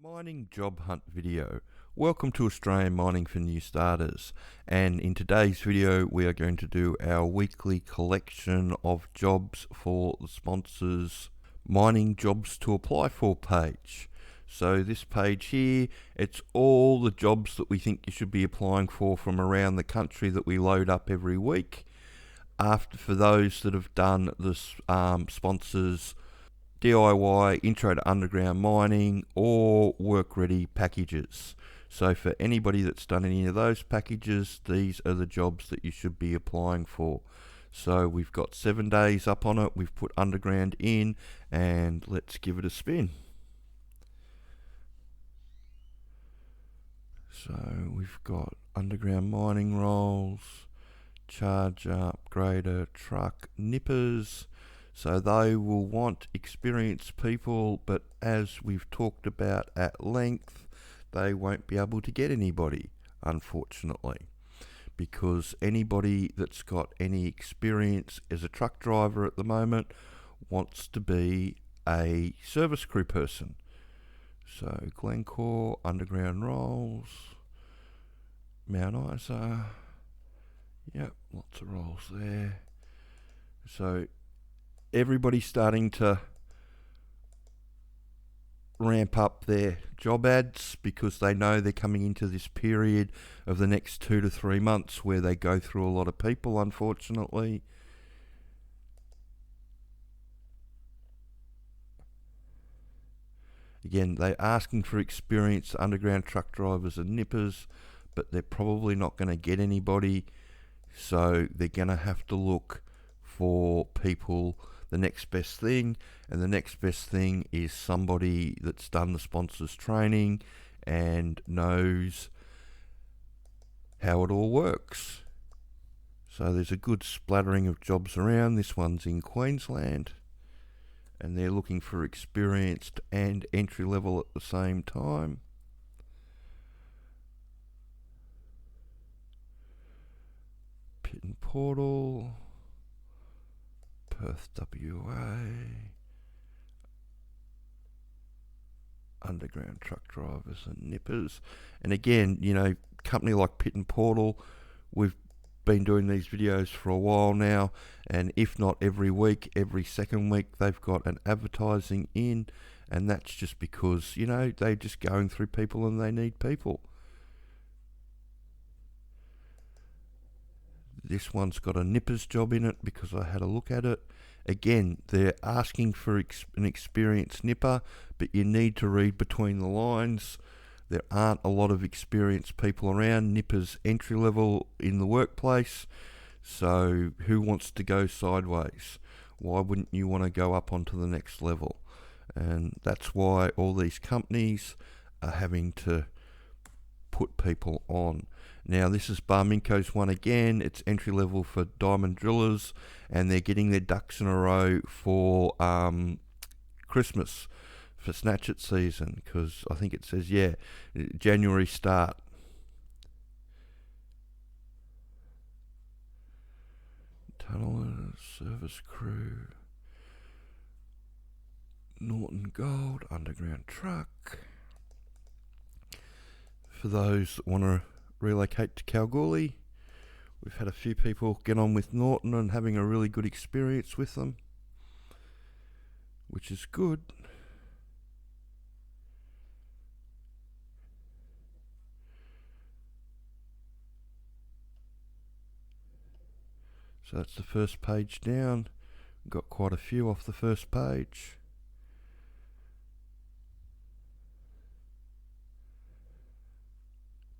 Mining Job Hunt video. Welcome to Australian Mining for New Starters, and in today's video we are going to do our weekly collection of jobs for the sponsors Mining Jobs to Apply For page. So this page here, it's all the jobs that we think you should be applying for from around the country that we load up every week. For those that have done this sponsors DIY, intro to underground mining, or work ready packages. So for anybody that's done any of those packages, these are the jobs that you should be applying for. So we've got 7 days up on it, we've put underground in, and let's give it a spin. So we've got underground mining roles, charger, upgrader, truck, nippers. So they will want experienced people, but as we've talked about at length, they won't be able to get anybody, unfortunately, because anybody that's got any experience as a truck driver at the moment wants to be a service crew person. So Glencore, underground rolls, Mount Isa, yep, lots of rolls there. So everybody's starting to ramp up their job ads because they know they're coming into this period of the next 2 to 3 months where they go through a lot of people, unfortunately. Again, they're asking for experienced underground truck drivers and nippers, but they're probably not going to get anybody, so they're going to have to look for people, the next best thing, and the next best thing is somebody that's done the sponsors training and knows how it all works. So there's a good splattering of jobs around. This one's in Queensland, and they're looking for experienced and entry level at the same time. Pit and Portal, Perth, WA, underground truck drivers and nippers. And again, you know, company like Pit and Portal, we've been doing these videos for a while now, and if not every week, every second week they've got an advertising in, and that's just because, you know, they're just going through people and they need people. This one's got a nipper's job in it because I had a look at it. Again, they're asking for an experienced nipper, but you need to read between the lines. There aren't a lot of experienced people around. Nippers entry level in the workplace, so who wants to go sideways? Why wouldn't you want to go up onto the next level? And that's why all these companies are having to put people on. Now this is Barminco's one again. It's entry level for Diamond Drillers, and they're getting their ducks in a row for Christmas, for Snatch It season, because I think it says, yeah, January start. Tunnelers, service crew, Norton Gold, underground truck. For those that want to relocate to Kalgoorlie, we've had a few people get on with Norton and having a really good experience with them, which is good. So that's the first page down. Got quite a few off the first page.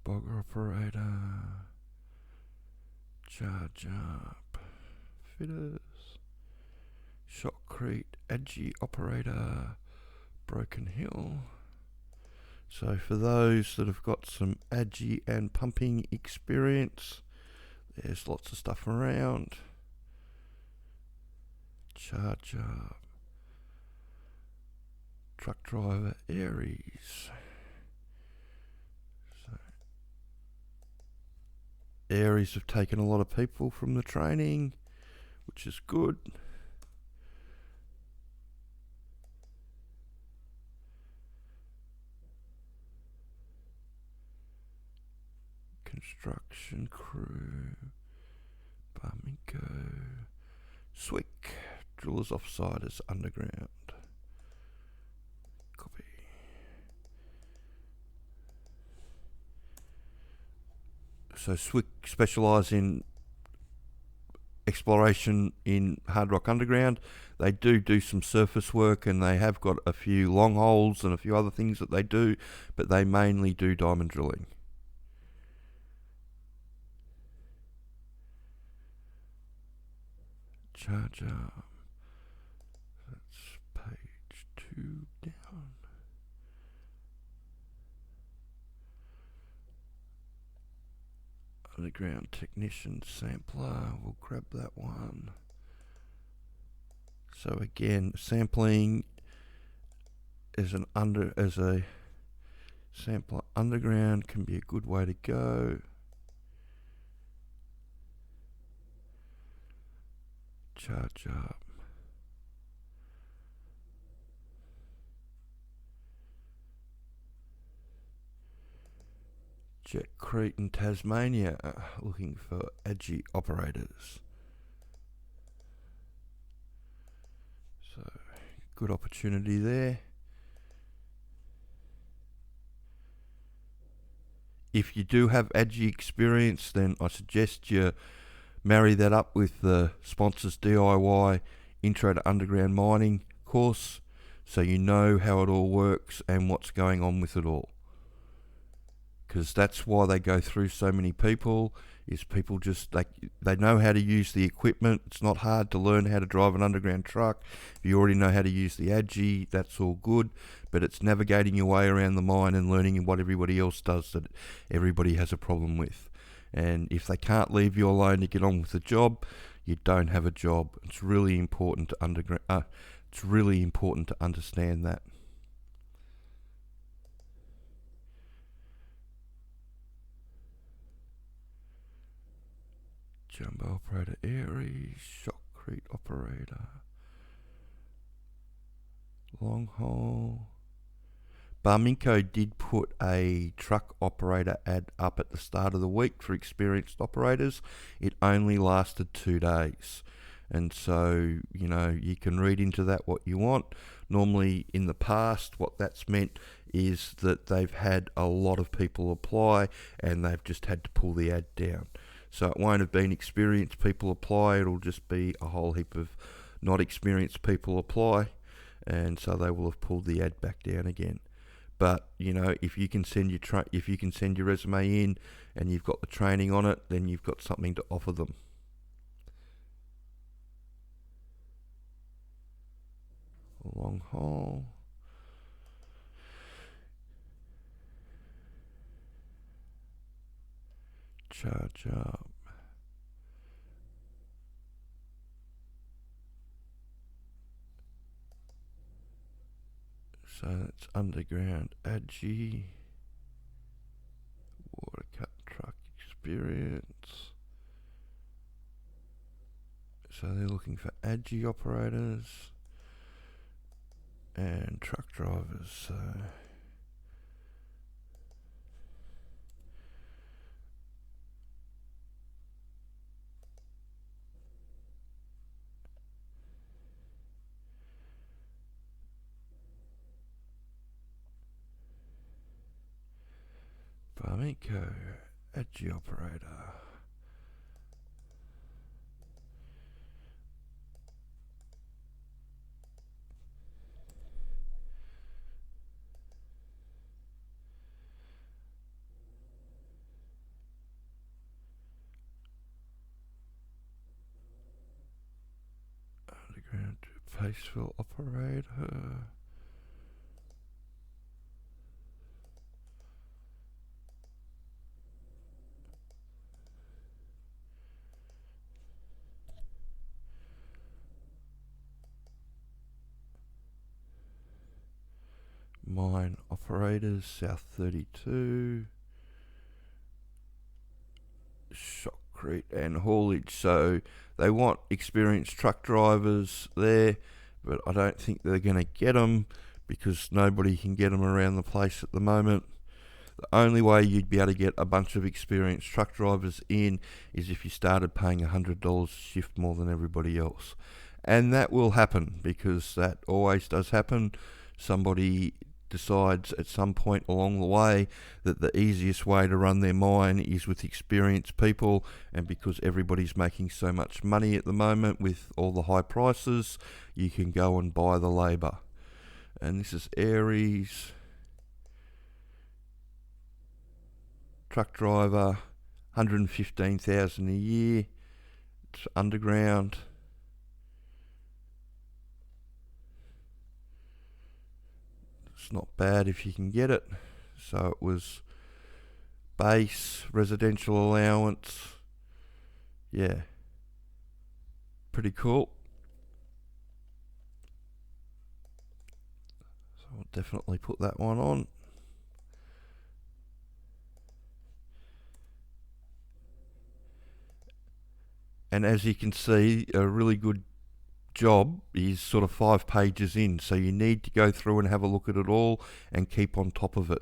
Agi Operator, charge up, fitters, shotcrete, Agi Operator, Broken Hill. So for those that have got some Agi and pumping experience, there's lots of stuff around. Charge up, truck driver, Aries. Aries have taken a lot of people from the training, which is good. construction crew, Barminco, Swick, drillers offsiders underground. Copy. So Swick specialise in exploration in hard rock underground. They do some surface work, and they have got a few long holes and a few other things that they do, but they mainly do diamond drilling. Charge up. That's page 2 down. Underground technician sampler, we'll grab that one. So again, sampling as a sampler underground can be a good way to go. Charge up. Jet Crete in Tasmania, looking for Agi operators. So, good opportunity there. If you do have Agi experience, then I suggest you marry that up with the Sponsors DIY Intro to Underground Mining course, so you know how it all works and what's going on with it all. Because that's why they go through so many people, is people just, they know how to use the equipment. It's not hard to learn how to drive an underground truck. If you already know how to use the Agi, that's all good, but it's navigating your way around the mine and learning what everybody else does that everybody has a problem with. And if they can't leave you alone to get on with the job, you don't have a job. It's really important to understand that. Jumbo operator Aries, shotcrete operator, long haul. Barminco did put a truck operator ad up at the start of the week for experienced operators. It only lasted 2 days. And so, you can read into that what you want. Normally in the past, what that's meant is that they've had a lot of people apply and they've just had to pull the ad down. So it won't have been experienced people apply, it'll just be a whole heap of not experienced people apply, and so they will have pulled the ad back down again. But if you can send your resume in and you've got the training on it, then you've got something to offer them. Long haul. Charge up. So that's underground Agi, water cut truck experience. So they're looking for Agi operators and truck drivers. So Barminco, Agi operator. Underground pastefill operator. Mine operators, South 32. Shotcrete and haulage. So they want experienced truck drivers there, but I don't think they're going to get them because nobody can get them around the place at the moment. The only way you'd be able to get a bunch of experienced truck drivers in is if you started paying $100 a shift more than everybody else. And that will happen, because that always does happen. Somebody decides at some point along the way that the easiest way to run their mine is with experienced people, and because everybody's making so much money at the moment with all the high prices, you can go and buy the labour. And this is Aries, truck driver, 115,000 a year. It's underground. It's not bad if you can get it. So it was base, residential allowance. Yeah, pretty cool. So I'll definitely put that one on. And as you can see, a really good job is sort of 5 pages in, so you need to go through and have a look at it all and keep on top of it.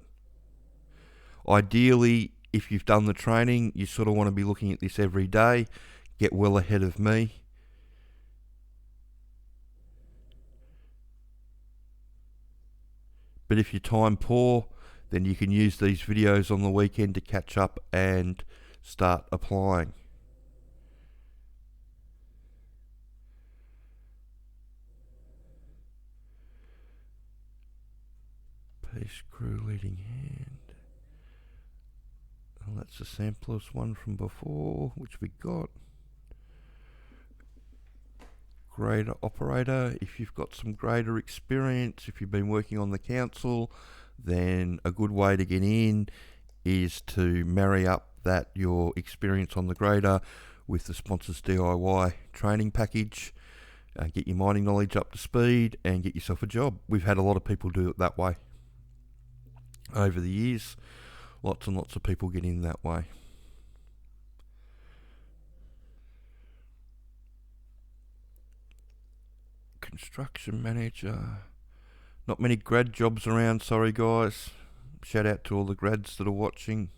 Ideally, if you've done the training, you sort of want to be looking at this every day. Get well ahead of me. But if you're time poor, then you can use these videos on the weekend to catch up and start applying. Piece crew leading hand. Well, that's the samplers one from before, which we got. Grader operator. If you've got some grader experience, if you've been working on the council, then a good way to get in is to marry up that your experience on the grader with the sponsors DIY training package. Get your mining knowledge up to speed and get yourself a job. We've had a lot of people do it that way over the years. Lots and lots of people get in that way. Construction manager. Not many grad jobs around, sorry guys. Shout out to all the grads that are watching.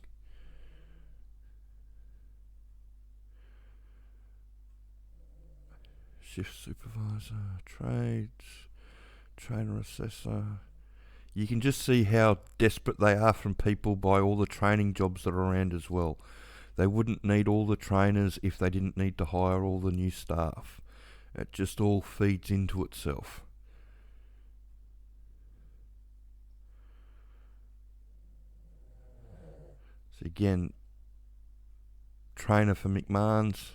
Shift supervisor, trades, trainer assessor. You can just see how desperate they are from people by all the training jobs that are around as well. They wouldn't need all the trainers if they didn't need to hire all the new staff. It just all feeds into itself. So again, trainer for McMahon's.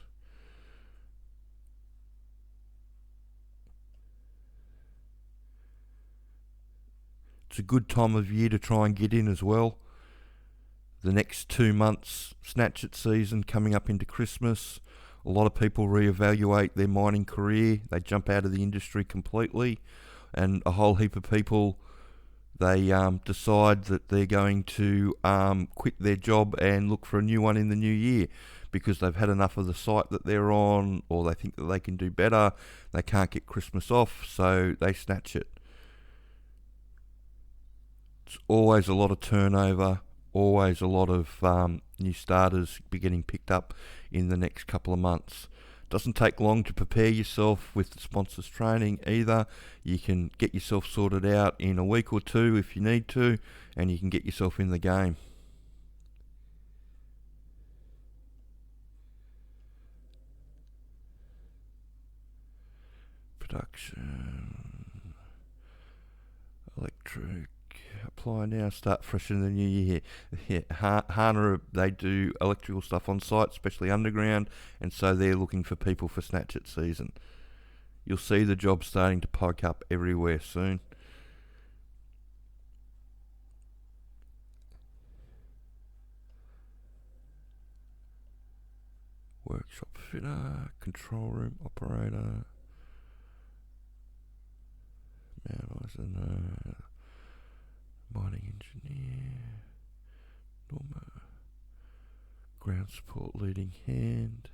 It's a good time of year to try and get in as well. The next 2 months, snatch it season coming up into Christmas. A lot of people reevaluate their mining career. They jump out of the industry completely, and a whole heap of people, they decide that they're going to quit their job and look for a new one in the new year because they've had enough of the site that they're on, or they think that they can do better. They can't get Christmas off, so they snatch it. It's always a lot of turnover, always a lot of new starters be getting picked up in the next couple of months. Doesn't take long to prepare yourself with the sponsors training either. You can get yourself sorted out in a week or two if you need to, and you can get yourself in the game. Production, electric, apply now, start fresh in the new year. Yeah, Hana, they do electrical stuff on site, especially underground, and so they're looking for people for snatch it season. You'll see the job starting to poke up everywhere soon. Workshop fitter, control room operator, mining engineer, ground support leading hand.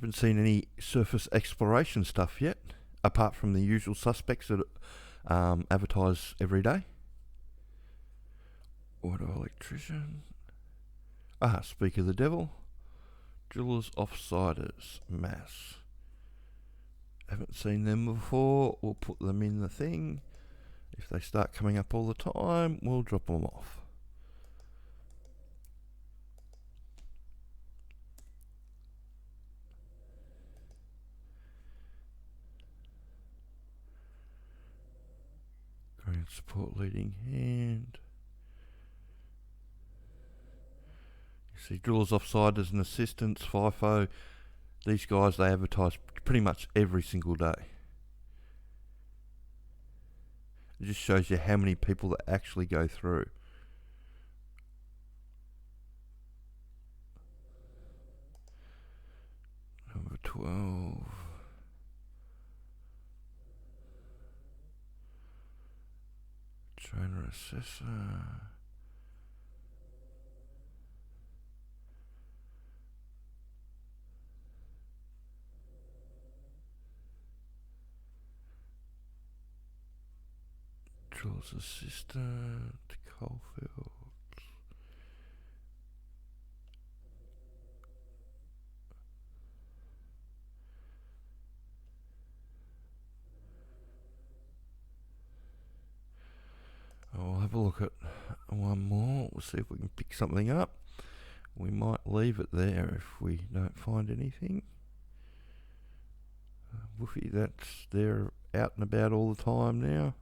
Haven't seen any surface exploration stuff yet, apart from the usual suspects that advertise every day. Auto electrician. Speak of the devil. Drillers Offsiders, mass. Haven't seen them before. We'll put them in the thing. If they start coming up all the time, we'll drop them off. Ground support leading hand. You see drillers, offsiders and assistants, FIFO. These guys, they advertise pretty much every single day. It just shows you how many people that actually go through. Number 12. Trainer assessor. Driller's assistant. Coalfield. I'll have a look at one more. We'll see if we can pick something up. We might leave it there if we don't find anything. Woofy, that's they're out and about all the time now.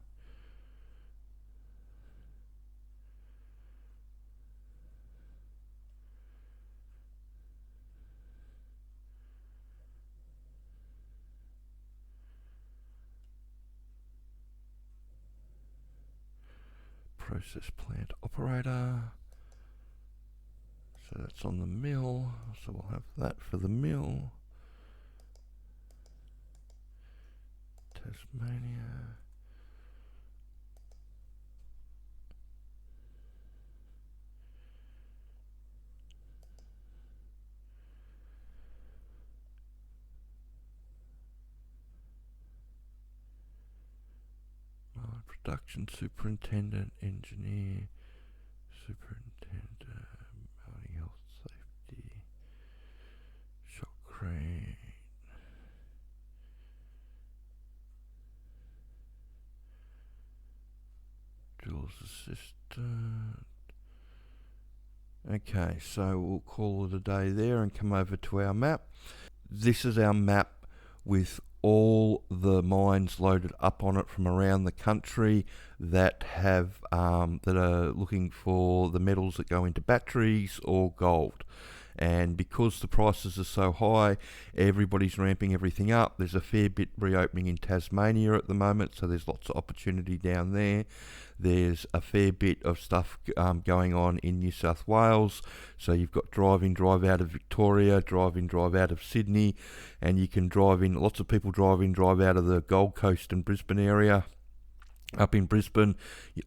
Process plant operator. So that's on the mill. So we'll have that for the mill. Tasmania. Production superintendent, engineer, superintendent, mining health safety, shock crane, driller's assistant. Okay, so we'll call it a day there and come over to our map. This is our map with all the mines loaded up on it from around the country that have that are looking for the metals that go into batteries or gold. And because the prices are so high, everybody's ramping everything up. There's a fair bit reopening in Tasmania at the moment, so there's lots of opportunity down there. There's a fair bit of stuff going on in New South Wales. So you've got drive in, drive out of Victoria, drive in, drive out of Sydney, and you can drive in. Lots of people drive in, drive out of the Gold Coast and Brisbane area. Up in Brisbane,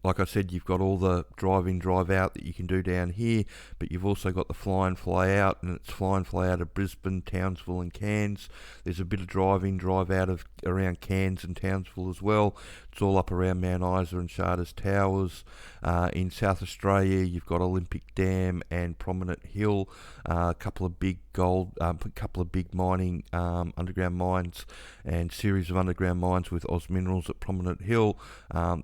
like I said, you've got all the drive in, drive out that you can do down here, but you've also got the fly in, fly out, and it's fly in, fly out of Brisbane, Townsville and Cairns. There's a bit of drive in, drive out of around Cairns and Townsville as well. It's all up around Mount Isa and Charters Towers. In South Australia, you've got Olympic Dam and Prominent Hill, a couple of big mining underground mines and series of underground mines with Oz Minerals at Prominent Hill.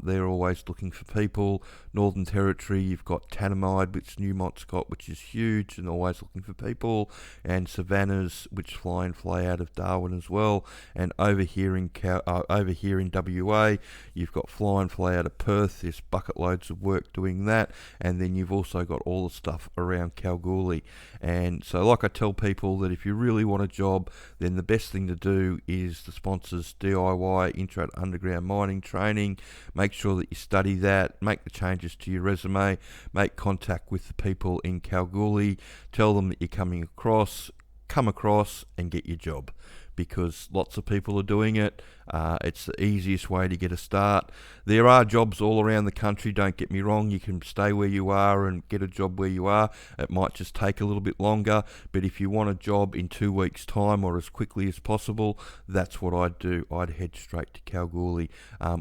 They're always looking for people. Northern Territory, you've got Tanamide, which Newmont's got, which is huge and always looking for people, and Savannahs, which fly in, fly out of Darwin as well. And over here in WA, you've got fly in, fly out of Perth. There's bucket loads of work doing that, and then you've also got all the stuff around Kalgoorlie. And so, like I tell people, that if you really want a job, then the best thing to do is the sponsors DIY Intro to Underground Mining Training. Make sure that you study that, make the changes to your resume, make contact with the people in Kalgoorlie, tell them that you're coming across, come across and get your job. because lots of people are doing it. It's the easiest way to get a start. There are jobs all around the country, don't get me wrong. You can stay where you are and get a job where you are. It might just take a little bit longer, but if you want a job in 2 weeks' time or as quickly as possible, that's what I'd do. I'd head straight to Kalgoorlie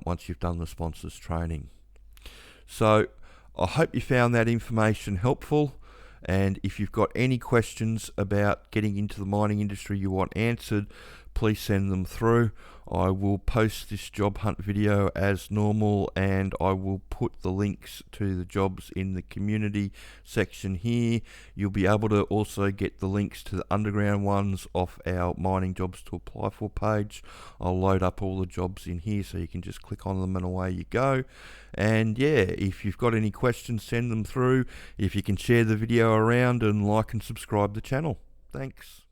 once you've done the sponsors training. So I hope you found that information helpful. And if you've got any questions about getting into the mining industry you want answered, please send them through. I will post this job hunt video as normal, and I will put the links to the jobs in the community section here. You'll be able to also get the links to the underground ones off our mining jobs to apply for page. I'll load up all the jobs in here so you can just click on them and away you go. And yeah, if you've got any questions, send them through. If you can share the video around and like and subscribe the channel. Thanks.